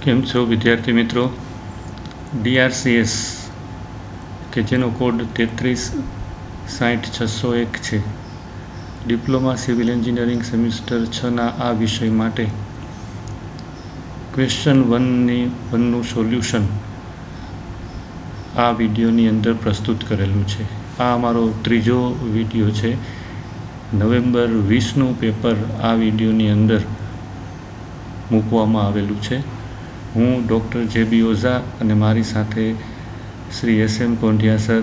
કેમ છો વિદ્યાર્થી મિત્રો? DRCS કે જેનો કોડ 3360-601 છે, ડિપ્લોમા સિવિલ એન્જિનિયરિંગ સેમિસ્ટર 6ના આ વિષય માટે ક્વેશ્ચન 1નું સોલ્યુશન આ વિડીયોની અંદર પ્રસ્તુત કરેલું છે. આ અમારો ત્રીજો વિડીયો છે. નવેમ્બર 20નું પેપર આ વિડીયોની અંદર મૂકવામાં આવેલું છે. હું ડૉક્ટર JB ઓઝા અને મારી સાથે Shri SM Kondhiya sir,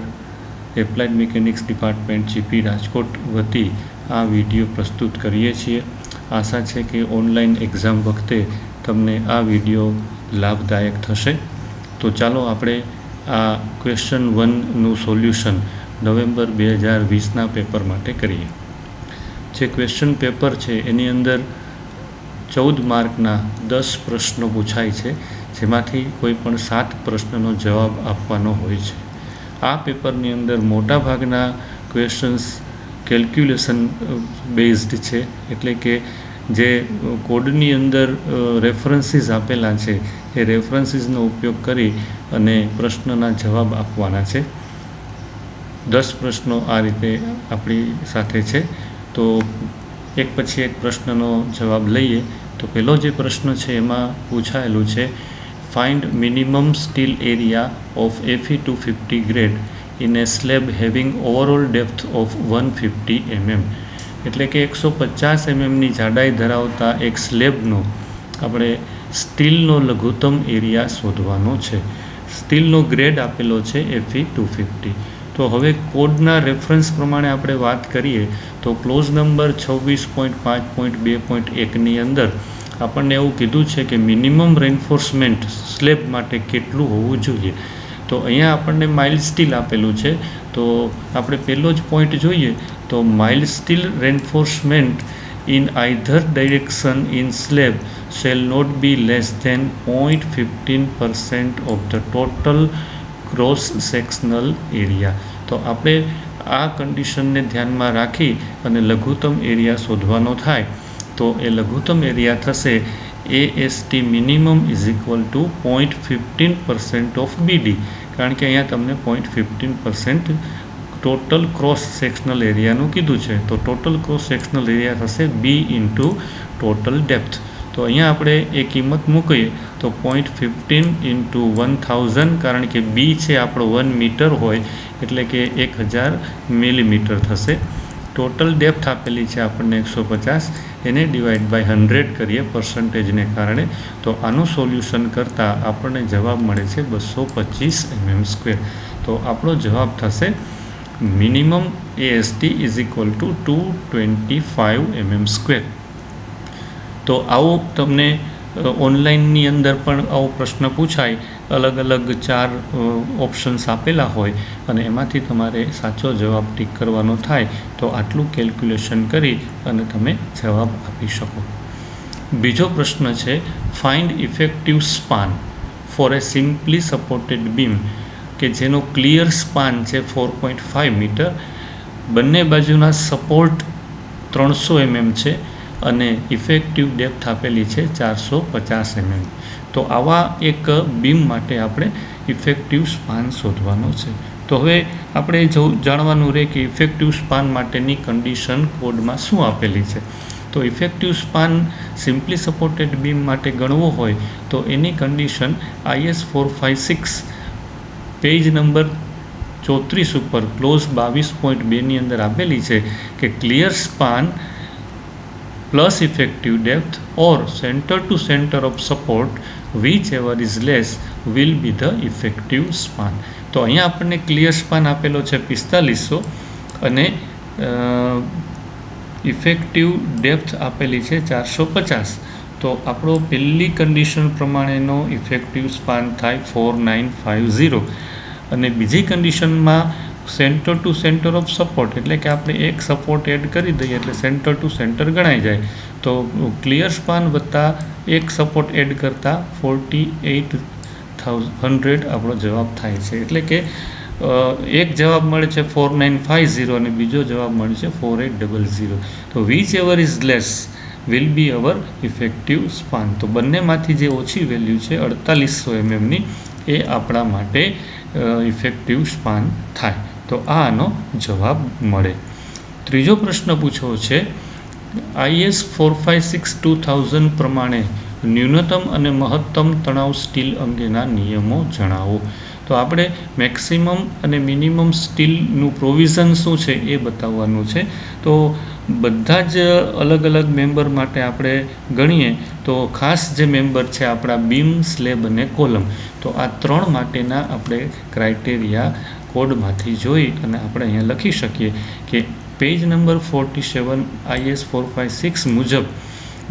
applied mechanics department GP Rajkot વતી આ વિડીયો પ્રસ્તુત કરીએ છીએ. આશા છે કે ઓનલાઈન એક્ઝામ વખતે તમને આ વિડીયો લાભદાયક થશે. તો ચાલો આપણે આ ક્વેશ્ચન 1નું સોલ્યુશન નવેમ્બર 2020ના પેપર માટે કરીએ. જે ક્વેશ્ચન પેપર છે એની અંદર 14 માર્કના 10 પ્રશ્નો પૂછાય છે, જેમાંથી કોઈ પણ 7 પ્રશ્નનો જવાબ આપવાનો હોય છે. આ પેપરની અંદર મોટાભાગના ક્વેશ્ચન્સ કેલ્ક્યુલેશન બેઝડ છે, એટલે કે જે કોડની અંદર રેફરન્સીસ આપેલા છે એ રેફરન્સીસનો ઉપયોગ કરી અને પ્રશ્નના જવાબ આપવાના છે. 10 પ્રશ્નો આ રીતે આપણી સાથે છે. તો એક પછી એક પ્રશ્નનો જવાબ લઈએ. તો પહેલો જે પ્રશ્ન છે એમાં પૂછાયેલું છે, find minimum steel area of Fe250 grade in A slab having overall depth of 150 mm. એટલે કે 150 mmની જાડાઈ ધરાવતા એક સ્લેબનો આપણે સ્ટીલનો લઘુત્તમ એરિયા શોધવાનો છે. સ્ટીલનો ગ્રેડ આપેલો છે Fe250. તો હવે કોડના રેફરન્સ પ્રમાણે આપણે વાત કરીએ તો ક્લોઝ નંબર 26.5.2.1ની અંદર આપણને એવું કીધું છે કે મિનિમમ રેન્ફોર્સમેન્ટ સ્લેબ માટે કેટલું હોવું જોઈએ. તો અહીંયા આપણને માઇલ્ડ સ્ટીલ આપેલું છે. તો આપણે પહેલો જ પોઈન્ટ જોઈએ તો mild steel reinforcement in either direction in slab shall not be less than 0.15% of the total cross sectional area. તો આપણે આ કન્ડિશનને ધ્યાનમાં રાખી અને લઘુત્તમ એરિયા શોધવાનો થાય. તો એ લઘુત્તમ એરિયા થશે AST minimum is equal to 0.15% of BD, કારણ કે અહીંયા તમને 0.15% ટોટલ ક્રોસ સેક્શનલ એરિયાનું કીધું છે. તો ટોટલ ક્રોસ સેક્શનલ એરિયા થશે B ઇન્ટુ ટોટલ ડેપ્થ. તો અહીંયા આપણે એ કિંમત મૂકીએ તો 0.15 ઇન્ટુ 1000, કારણ કે B છે આપણો 1 મીટર હોય એટલે કે 1000 મિલીમીટર થશે. ટોટલ ડેપ્થ આપેલી છે આપણને 150, એને ડિવાઈડ બાય 100 કરીએ પર્સન્ટેજને કારણે. તો આનું સોલ્યુશન કરતાં આપણને જવાબ મળે છે 225 mm². તો આપણો જવાબ થશે minimum AST is equal to 225 mm². તો આવો તમને ઓનલાઈનની અંદર પણ આવો પ્રશ્ન પૂછાય, અલગ અલગ 4 ઓપ્શન્સ આપેલા હોય અને એમાંથી તમારે સાચો જવાબ ટીક કરવાનો થાય. તો આટલું કેલ્ક્યુલેશન કરી અને તમે જવાબ આપી શકો. બીજો પ્રશ્ન છે, ફાઇન્ડ ઇફેક્ટિવ સ્પાન ફોર એ સિમ્પલી સપોર્ટેડ બીમ, કે જેનો ક્લિયર સ્પાન છે 4.5 મીટર, બંને બાજુના સપોર્ટ 300 mm છે અને ઇફેક્ટિવ ડેપ્થ આપેલી છે 450 mm. તો આવા એક બીમ માટે આપણે ઇફેક્ટિવ સ્પાન શોધવાનો છે. તો હવે આપણે જાણવાનું રહે કે ઇફેક્ટિવ સ્પાન માટેની કન્ડિશન કોડમાં શું આપેલી છે. તો effective span simply supported beam માટે ગણવો હોય તો એની કન્ડિશન IS 456 પેજ નંબર 34 ઉપર ક્લોઝ 22.2ની અંદર આપેલી છે કે clear span plus effective depth or center to center of support whichever is less will be the effective span. તો અહીંયા આપણને ક્લિયર સ્પાન આપેલો છે 4500 અને ઇફેક્ટિવ ડેપ્થ આપેલી છે 450. તો આપણો પહેલી કન્ડિશન પ્રમાણેનો ઇફેક્ટિવ સ્પાન થાય 4950 અને બીજી કન્ડિશનમાં centre two centre of support એટલે કે આપણે એક સપોર્ટ એડ કરી દઈએ એટલે સેન્ટર ટુ સેન્ટર ગણાઈ જાય. તો ક્લિયર સ્પાન વત્તા એક સપોર્ટ એડ કરતાં 4800 આપણો જવાબ થાય છે. એટલે કે એક જવાબ મળે છે 4950 અને બીજો જવાબ મળે છે 4800. તો whichever is less will be our effective span. તો બંનેમાંથી જે ઓછી વેલ્યુ છે 4800 mm એ આપણા માટે ઇફેક્ટિવ સ્પાન થાય. તો આ આનો જવાબ મળે. ત્રીજો પ્રશ્ન પૂછ્યો છે IS 456-2000 પ્રમાણે ન્યૂનતમ અને મહત્તમ તણાવ સ્ટીલ અંગેના નિયમો જણાવો. તો આપણે મેક્સિમમ અને મિનિમમ સ્ટીલનું પ્રોવિઝન શું છે એ બતાવવાનું છે. તો બધા જ અલગ અલગ મેમ્બર માટે આપણે ગણીએ તો ખાસ જે મેમ્બર છે આપણા બીમ, સ્લેબ અને કોલમ, તો આ ત્રણ માટેના આપણે ક્રાઇટેરિયા કોડમાંથી જોઈ અને આપણે અહીંયા લખી શકીએ કે પેજ નંબર 47 IS 456 મુજબ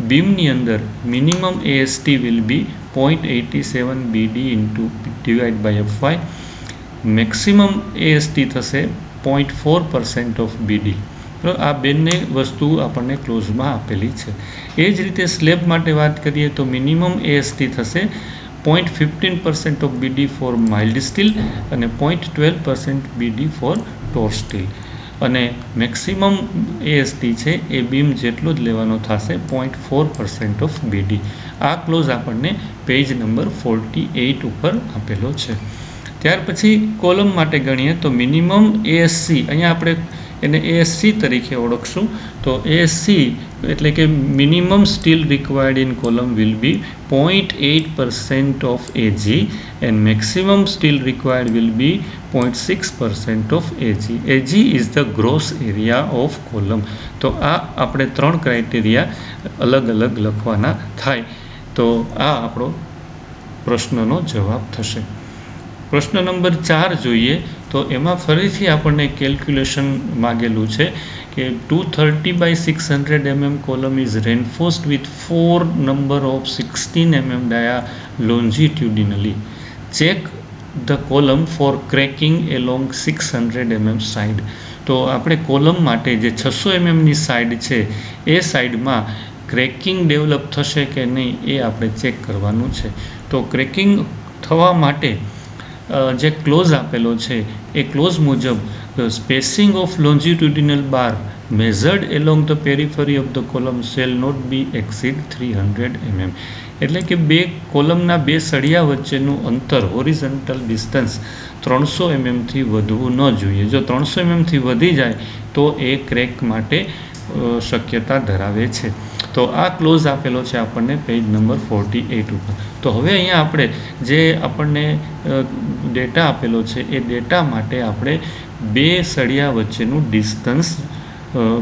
બીમની અંદર minimum AST will be 0.87 BD divide by FY. Maximum AST થશે 0.4% ઓફ BD. તો આ બંને વસ્તુ આપણને ક્લોઝમાં આપેલી છે. એ જ રીતે સ્લેબ માટે વાત કરીએ તો મિનિમમ AST થશે 0.15% of BD for mild steel અને 0.12% BD ફોર ટોર સ્ટીલ. અને મેક્સિમમ AST છે એ બીમ જેટલો જ લેવાનો થશે 0.4% ઓફ BD. આ ક્લોઝ આપણને પેજ નંબર 48 ઉપર આપેલો છે. ત્યાર પછી કોલમ માટે ગણીએ તો મિનિમમ ASC, અહીંયા આપણે એને ASC તરીકે ઓળખશું. તો ASC એટલે કે minimum steel required in column will be 0.8% of AG and maximum steel required will be 0.6% of AG. AG is the gross area of column. તો આ આપણે ત્રણ ક્રાઇટેરિયા અલગ અલગ લખવાના થાય. તો આ આપણો પ્રશ્નનો જવાબ થશે. પ્રશ્ન નંબર 4 જોઈએ તો એમાં ફરીથી આપણને કેલ્ક્યુલેશન માગેલું છે કે 230/600 mm column is reinforced with 4 number of 16 mm dia longitudinally. Check the column for cracking along 600 mm side. તો આપણે કોલમ માટે જે 600 mmની સાઇડ છે એ સાઇડમાં ક્રેકિંગ ડેવલપ થશે કે નહીં એ આપણે ચેક કરવાનું છે. તો ક્રેકિંગ થવા માટે જે ક્લોઝ આપેલો છે એ ક્લોઝ મુજબ spacing of longitudinal bar measured along the periphery of the column shall not be exceed 300 mm. એટલે કે બે કોલમના બે સળિયા વચ્ચેનું અંતર હોરિઝોન્ટલ ડિસ્ટન્સ 300 mm થી વધવું ન જોઈએ. જો 300 mm થી વધી જાય તો એ ક્રેક માટે શક્યતા ધરાવે છે. તો આ ક્લોઝ આપેલો છે આપણને પેજ નંબર 48 ઉપર. તો હવે અહીંયા આપણે જે આપણને ડેટા આપેલો છે એ ડેટા માટે આપણે બે સળિયા વચ્ચેનું ડિસ્ટન્સ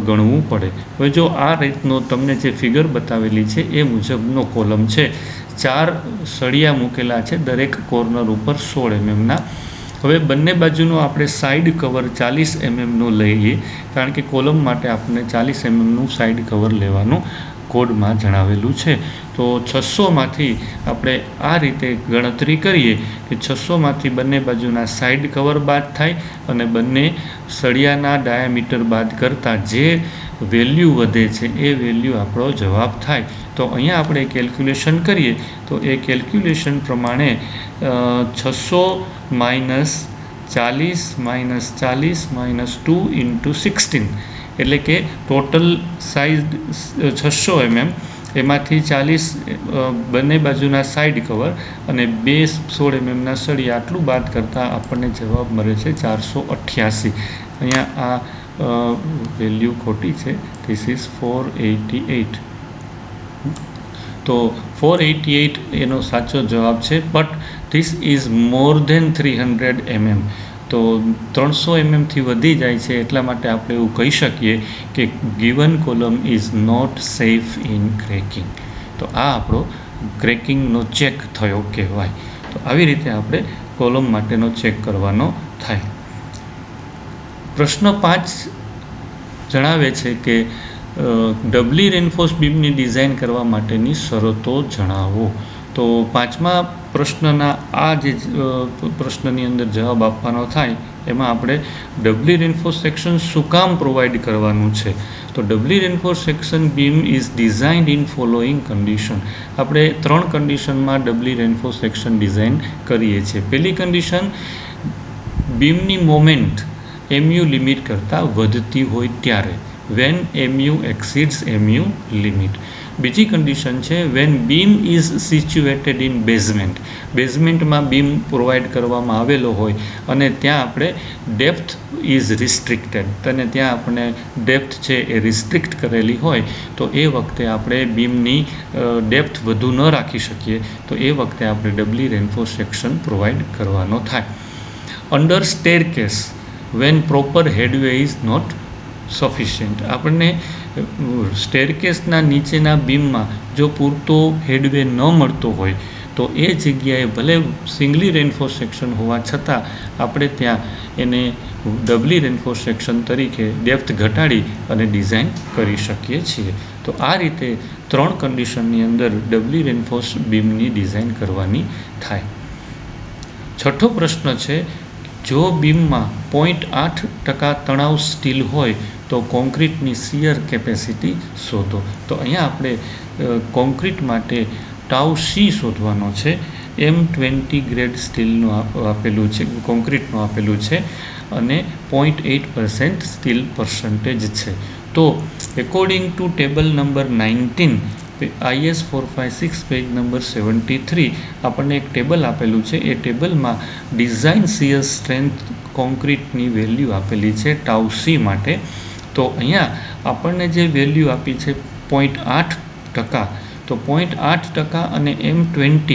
ગણવું પડે. હવે જો આ રીતનો તમને જે ફિગર બતાવેલી છે એ મુજબનો કોલમ છે, 4 સળિયા મૂકેલા છે દરેક કોર્નર ઉપર 16 mmના. હવે બંને બાજુનો આપણે સાઈડ કવર 40 mmનો લઈએ, કારણ કે કોલમ માટે આપણને 40 mmનું સાઈડ કવર લેવાનું કોડમાં જણાવેલું છે. તો 600માંથી આપણે આ રીતે ગણતરી કરીએ કે 600માંથી બંને બાજુના સાઈડ કવર બાદ થાય અને બંને સળિયાના ડાયામીટર બાદ કરતાં જે વેલ્યુ વધે છે એ વેલ્યુ આપણો જવાબ થાય. તો અહીંયા આપણે કેલ્ક્યુલેશન કરીએ તો એ કેલ્ક્યુલેશન પ્રમાણે 600 - 40 - 40 - 2 × 16 એટલે કે ટોટલ સાઇઝ 600 mm, એમાંથી 40 બંને બાજુના સાઈડ કવર અને 2 16 mmના સળિયા, આટલું બાદ કરતાં આપણને જવાબ મળે છે 488. અહીંયા આ વેલ્યુ ખોટી છે, ધીસ ઇઝ 488. તો 488 એનો સાચો જવાબ છે, but this is more than 300 mm. તો 300 mm થી વધી જાય છે એટલા માટે આપણે એવું કહી શકીએ કે given column is not safe in cracking. તો આ આપણો ક્રેકિંગનો ચેક થયો કહેવાય. તો આવી રીતે આપણે કોલમ માટેનો ચેક કરવાનો થાય. પ્રશ્ન 5 જણાવે છે કે ડબલી રેન્ફોર્સ બીમની ડિઝાઇન કરવા માટેની શરતો જણાવો. તો 5મા પ્રશ્નના આ જે પ્રશ્નની અંદર જવાબ આપવાનો થાય એમાં આપણે ડબલી રેન્ફોર્સ સેક્શન શું કામ પ્રોવાઈડ કરવાનું છે. તો doubly reinforce section beam is designed in following condition. આપણે 3 કન્ડિશનમાં ડબલી રેન્ફોર્સ સેક્શન ડિઝાઇન કરીએ છીએ. પહેલી કન્ડિશન, બીમની મોમેન્ટ MU લિમિટ કરતાં વધતી હોય ત્યારે, when MU exceeds MU limit. બીજી કન્ડિશન છે when beam is situated in basement. બેઝમેન્ટમાં બીમ પ્રોવાઈડ કરવામાં આવેલો હોય અને ત્યાં આપણે ડેપ્થ ઇઝ રિસ્ટ્રિક્ટેડ અને ત્યાં આપણે ડેપ્થ છે એ રિસ્ટ્રિક્ટ કરેલી હોય તો એ વખતે આપણે બીમની ડેપ્થ વધુ ન રાખી શકીએ તો એ વખતે આપણે ડબલી રેન્ફોર્સ સેક્શન પ્રોવાઈડ કરવાનો થાય. Under staircase when proper headway is not sufficient. આપણને સ્ટેરકેસના નીચેના બીમમાં જો પૂરતો હેડવે ન મળતો હોય તો એ જગ્યાએ ભલે સિંગલી રેન્ફોર્સ સેક્શન હોવા છતાં આપણે ત્યાં એને ડબલી રેન્ફોર્સ સેક્શન તરીકે ડેપ્થ ઘટાડી અને ડિઝાઇન કરી શકીએ છીએ. તો આ રીતે 3 કન્ડિશનની અંદર ડબલી રેન્ફોર્સ બીમની ડિઝાઇન કરવાની થાય. છઠ્ઠો પ્રશ્ન છે, જો બીમમાં 0.8% તણાવ સ્ટીલ હોય તો કોન્ક્રીટની શિયર કેપેસિટી શોધો. તો અહીંયા આપણે કોન્ક્રીટ માટે ટાઉ સી શોધવાનો છે. M20 ગ્રેડ સ્ટીલનું આપેલું છે, કોન્ક્રીટનું આપેલું છે અને 0.8% સ્ટીલ પર્સન્ટેજ છે. તો according to table number 19 IS 456 page number 73 આપણને એક ટેબલ આપેલું છે. એ ટેબલમાં ડિઝાઇન શિયર સ્ટ્રેન્થ કોન્ક્રીટની વેલ્યુ આપેલી છે ટાઉ સી માટે. તો અહીંયા આપણને જે વેલ્યુ આપી છે 0.8%, તો 0.8% અને M20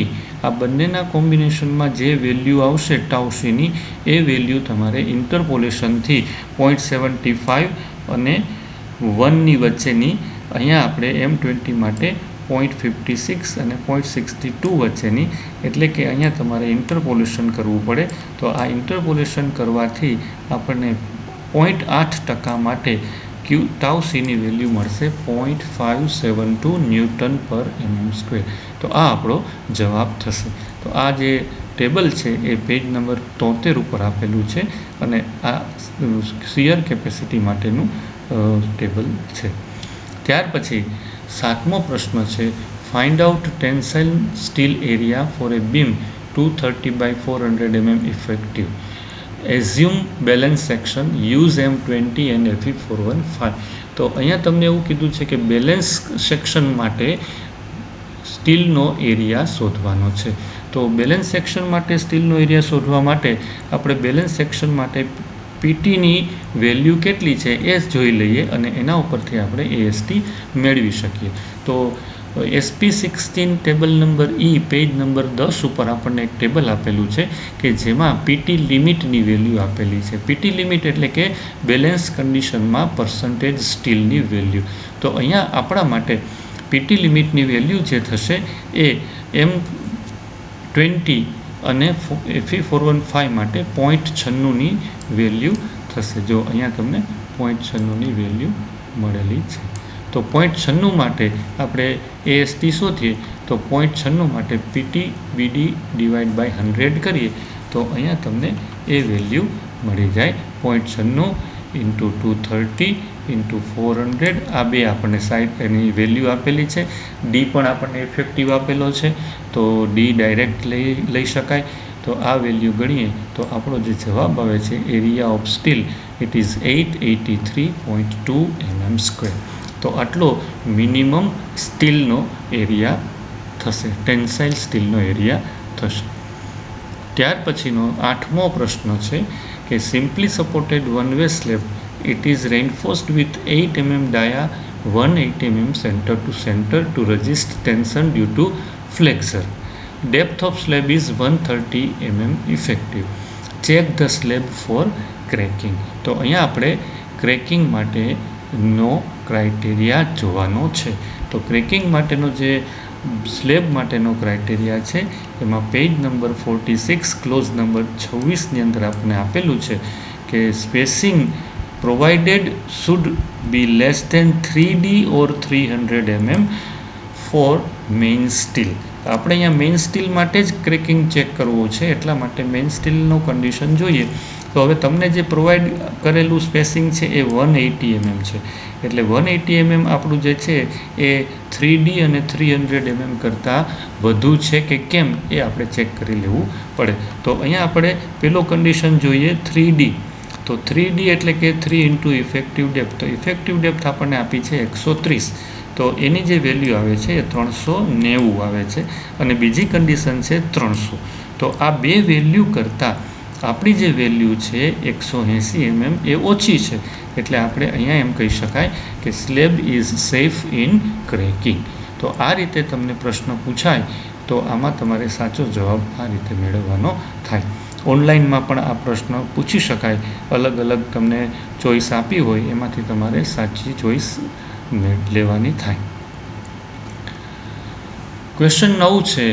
આ બંનેના કોમ્બિનેશનમાં જે વેલ્યુ આવશે ટાઉ સીની એ વેલ્યુ તમારે ઇન્ટરપોલેશનથી 0.75 અને 1ની વચ્ચેની, અહીંયા આપણે M20 માટે 0.56 અને 0.62 વચ્ચેની, એટલે કે અહીંયા તમારે ઇન્ટરપોલેશન કરવું પડે. તો આ ઇન્ટરપોલેશન કરવાથી આપણને 0.8% માટે ટાઉ સીની વેલ્યુ મળશે 0.572 ન્યૂટન પર mm². તો આ આપણો જવાબ થશે. તો આ જે ટેબલ છે એ પેજ નંબર 73 ઉપર આપેલું છે અને આ શિયર કેપેસિટી માટેનું ટેબલ છે. ત્યાર પછી 7મો પ્રશ્ન છે, find out tensile steel area for a beam 230 by 400 mm effective. Assume balance section, use M20 and FE 415. તો અહીંયા તમને એવું કીધું છે કે બેલેન્સ સેક્શન માટે સ્ટીલનો એરિયા શોધવાનો છે. તો બેલેન્સ સેક્શન માટે સ્ટીલનો એરિયા શોધવા માટે આપણે બેલેન્સ સેક્શન માટે પીટીની વેલ્યુ કેટલી છે એ જોઈ લઈએ અને એના ઉપરથી આપણે AST મેળવી શકીએ. તો SP16 table number page number 10 ઉપર આપણને એક ટેબલ આપેલું છે કે જેમાં પીટી લિમિટની વેલ્યુ આપેલી છે. પીટી લિમિટ એટલે કે બેલેન્સ કન્ડિશનમાં પર્સન્ટેજ સ્ટીલની વેલ્યુ. તો અહીંયા આપણા માટે પીટી લિમિટની વેલ્યુ જે થશે એ M20 અને FE 415 માટે 0.96ની વેલ્યુ થશે. જો અહીંયા તમને 0.96ની વેલ્યુ મળેલી છે. તો 0.96 માટે આપણે AST શોધીએ તો 0.96 માટે PT/BD ડિવાઇડ બાય 100 કરીએ તો અહીંયા તમને એ વેલ્યુ મળી જાય. 0.96 × 230 × 400 આ બે આપણને સાઈડ એની વેલ્યુ આપેલી છે. ડી પણ આપણને ઇફેક્ટિવ આપેલો છે તો ડી ડાયરેક્ટ લઈ શકાય. તો આ વેલ્યુ ગણીએ તો આપણો જે જવાબ આવે છે area of steel it is 883.2 mm². તો આટલો મિનિમમ સ્ટીલનો એરિયા થશે, ટેન્સાઇલ સ્ટીલનો એરિયા થશે. ત્યાર પછીનો 8મો પ્રશ્ન છે કે simply supported one way slab it is reinforced with 8 mm dia 180 mm center to center to resist tension due to flexure. Depth of slab is 130 mm effective. Check the slab for cracking. તો અહીંયા આપણે cracking માટેનો criteria જોવાનો છે. તો cracking માટેનો જે slab માટેનો ક્રાઇટેરિયા છે એમાં પેજ નંબર 46 ક્લોઝ નંબર 26ની અંદર આપણને આપેલું છે કે spacing provided should be less than 3D or 300 mm for main steel. આપણે અહીંયા મેઇન સ્ટીલ માટે જ ક્રેકિંગ ચેક કરવું છે એટલા માટે મેઇન સ્ટીલનો કન્ડિશન જોઈએ. તો હવે તમને જે પ્રોવાઈડ કરેલું સ્પેસિંગ છે એ 180 mm છે. એટલે 180 mm આપણું જે છે એ 3D અને 300 mm કરતાં વધુ છે કે કેમ એ આપણે ચેક કરી લેવું પડે. તો અહીંયા આપણે પેલો કન્ડિશન જોઈએ 3D. તો 3D એટલે કે 3 × ઇફેક્ટિવ ડેપ્થ. તો ઇફેક્ટિવ ડેપ્થ આપણને આપી છે 130. તો તો એની જે વેલ્યુ આવે છે એ 390 આવે છે અને બીજી કન્ડિશન છે 300. તો આ બે વેલ્યુ કરતાં આપણી જે વેલ્યુ છે 180 mm એ ઓછી છે, એટલે આપણે અહીંયા એમ કહી શકાય કે slab is safe in cracking. તો આ રીતે તમને પ્રશ્ન પૂછાય તો આમાં તમારે સાચો જવાબ આ રીતે મેળવવાનો થાય. ઓનલાઈનમાં પણ આ પ્રશ્ન પૂછી શકાય, અલગ અલગ તમને ચોઈસ આપી હોય એમાંથી તમારે સાચી ચોઈસ લેવાની થાય. ક્વેશ્ચન 9 છે,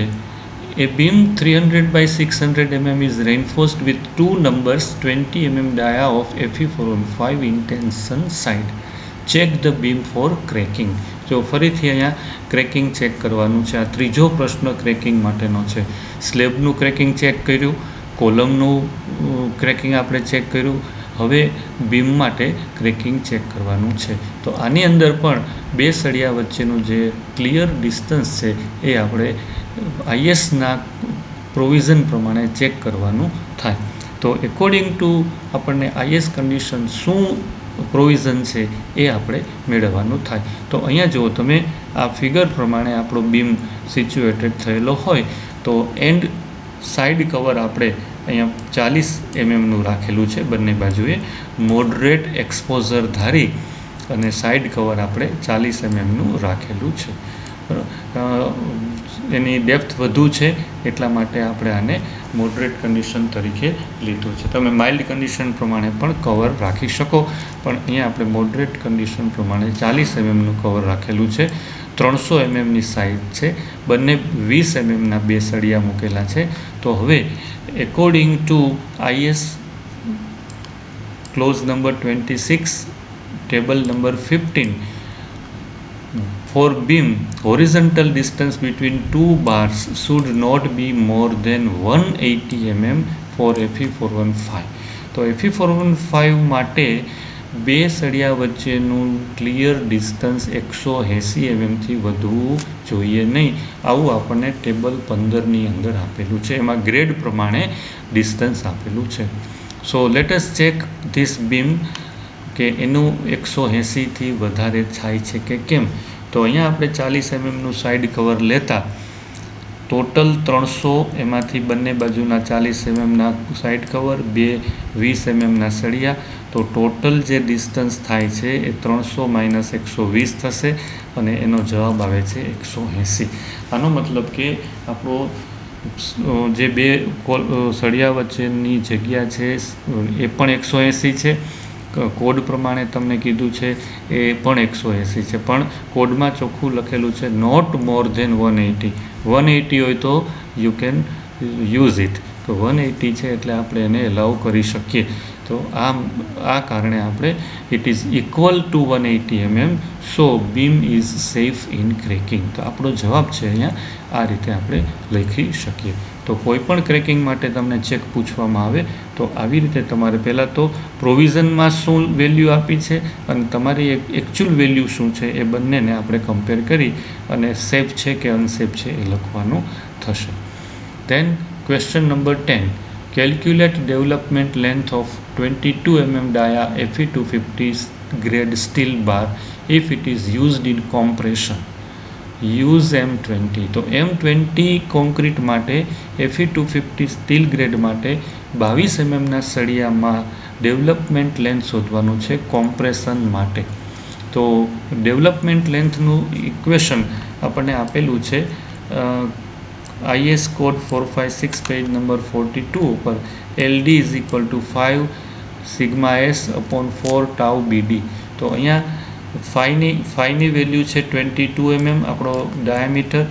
a beam 300 by 600 mm is reinforced with two numbers 20 mm dia of Fe415 in tension side. Check the beam for cracking. જો ફરીથી અહીંયા ક્રેકિંગ ચેક કરવાનું છે. આ ત્રીજો પ્રશ્ન ક્રેકિંગ માટેનો છે. સ્લેબનું ક્રેકિંગ ચેક કર્યું, કોલમનું ક્રેકિંગ આપણે ચેક કર્યું, હવે બીમ માટે ક્રેકિંગ ચેક કરવાનું છે. તો આની અંદર પણ બે સળિયા વચ્ચેનું જે ક્લિયર ડિસ્ટન્સ છે એ આપણે આઈએસના પ્રોવિઝન પ્રમાણે ચેક કરવાનું થાય. તો એકોર્ડિંગ ટુ આપણને આઈએસ કન્ડિશન શું પ્રોવિઝન છે એ આપણે મેળવવાનું થાય. તો અહીંયા જુઓ તમે, આ ફિગર પ્રમાણે આપણો બીમ સિચ્યુએટેડ થયેલો હોય તો એન્ડ સાઈડ કવર આપણે અહીંયા 40 mm રાખેલું છે બંને બાજુએ, મોડરેટ એક્સપોઝર ધારી અને સાઈડ કવર આપણે 40 mm રાખેલું છે. એની ડેપ્થ વધુ છે એટલા માટે આપણે આને મોડરેટ કન્ડિશન તરીકે લીધું છે. તમે માઇલ્ડ કન્ડિશન પ્રમાણે પણ કવર રાખી શકો, પણ અહીંયા આપણે મોડરેટ કન્ડિશન પ્રમાણે 40 mm કવર રાખેલું છે. 300 mm સાઈડ છે, બંને 20 mm બે સળિયા મૂકેલા છે. તો હવે according to IS clause number 26 table number 15, for beam, horizontal distance between two bars should not be more than 180 mm for Fe415. તો Fe415 માટે બે સળિયા વચ્ચેનું ક્લિયર ડિસ્ટન્સ 180 mm થી વધવું જોઈએ નહીં. આવું આપણને ટેબલ 15ની અંદર આપેલું છે, એમાં ગ્રેડ પ્રમાણે ડિસ્ટન્સ આપેલું છે. So let us check this beam કે એનું 180 થી વધારે થાય છે કે કેમ. તો અહીંયા આપણે 40 mm સાઈડ કવર લેતા ટોટલ 300, એમાંથી બંને બાજુના 40 mm સાઈડ કવર, બે 20 mm સળિયા, તો ટોટલ જે ડિસ્ટન્સ થાય છે એ 300 - 120 થશે અને એનો જવાબ આવે છે 180. આનો મતલબ કે આપણો જે બે સળિયા વચ્ચેની જગ્યા છે એ પણ 180 છે. કોડ પ્રમાણે તમને કીધું છે એ પણ 180 છે, પણ કોડમાં ચોખ્ખું લખેલું છે નોટ મોર ધેન 180. 180 હોય તો યુ કેન યુઝ ઇટ, તો 180 છે એટલે આપણે એને એલાઉ કરી શકીએ. તો આ કારણે આપણે it is equal to 180 mm, so beam is safe in cracking. તો આપણો જવાબ છે અહીંયા આ રીતે આપણે લખી શકીએ. તો કોઈ પણ ક્રેકિંગ માટે તમને ચેક પૂછવામાં આવે તો આવી રીતે તમારે પહેલાં તો પ્રોવિઝનમાં શું વેલ્યુ આપી છે અને તમારી એકચ્યુઅલ વેલ્યુ શું છે એ બંનેને આપણે કમ્પેર કરી અને સેફ છે કે અનસેફ છે એ લખવાનું થશે. Then question number 10, calculate development length of 22 mm dia Fe250 grade steel bar if it is used in compression. Use M20. તો M20 કોન્ક્રીટ માટે Fe250 સ્ટીલ ગ્રેડ માટે 22 mm સળિયામાં ડેવલપમેન્ટ લેન્થ શોધવાનું છે કોમ્પ્રેશન માટે. તો ડેવલપમેન્ટ લેન્થનું ઇક્વેશન આપણને આપેલું છે IS કોડ 456 પેજ નંબર 42 ઉપર. LD is equal to 5 sigma S/4 tau BD. તો અહીંયા ફાઈની વેલ્યુ છે 22 mm આપણો ડાયામીટર,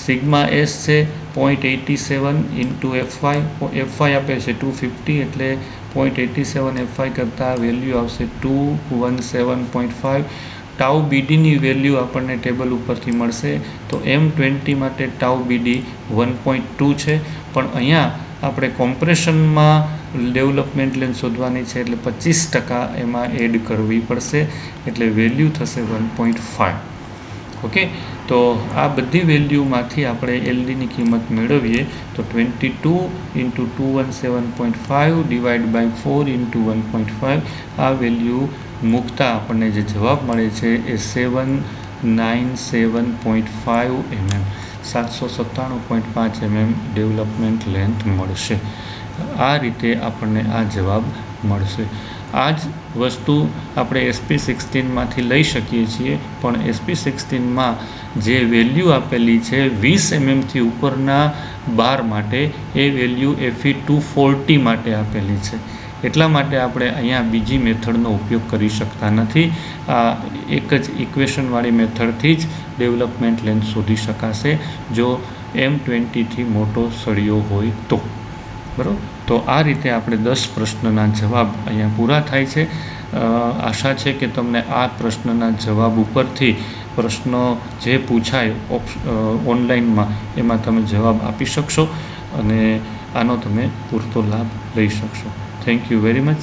સિગ્મા એસ છે 0.87 × FI આપે છે 250, એટલે 0.87 FI કરતાં વેલ્યુ આવશે 217.5. ટાઉ બીડીની વેલ્યુ આપણને ટેબલ ઉપરથી મળશે. તો M20 માટે ટાઉ બીડી 1.2 છે, પણ અહીંયા આપણે કોમ્પ્રેશનમાં ડેવલપમેન્ટ લેન્થ શોધવાની છે એટલે 25% એમાં એડ કરવી પડશે, એટલે વેલ્યુ થશે 1.5. ઓકે, તો આ બધી વેલ્યુમાંથી આપણે એલડીની કિંમત મેળવીએ તો 22 × 217.5 ડિવાઈડ બાય 4 × 1.5, આ વેલ્યુ મૂકતા આપણને જે જવાબ મળે છે એ 797.5 mm 797.5 mm ડેવલપમેન્ટ લેન્થ મળશે. આ રીતે આપણને આ જવાબ મળશે. આ જ વસ્તુ આપણે SP16માંથી લઈ શકીએ છીએ, પણ SP16માં જે વેલ્યુ આપેલી છે 20 mmથી ઉપરના બાર માટે, એ વેલ્યુ FE 240 માટે આપેલી છે. એટલા માટે આપણે અહીંયા બીજી મેથડનો ઉપયોગ કરી શકતા નથી. આ એક જ ઇક્વેશનવાળી મેથડથી જ ડેવલપમેન્ટ લેન્થ શોધી શકાશે જો M20થી મોટો સળિયો હોય તો. બરાબર. તો આ રીતે આપણે 10 પ્રશ્નના જવાબ અહીંયા પૂરા થાય છે. આશા છે કે તમને આ પ્રશ્નના જવાબ ઉપરથી પ્રશ્નો જે પૂછાય ઓનલાઈનમાં એમાં તમે જવાબ આપી શકશો અને આનો તમે પૂરતો લાભ લઈ શકશો. Thank you very much.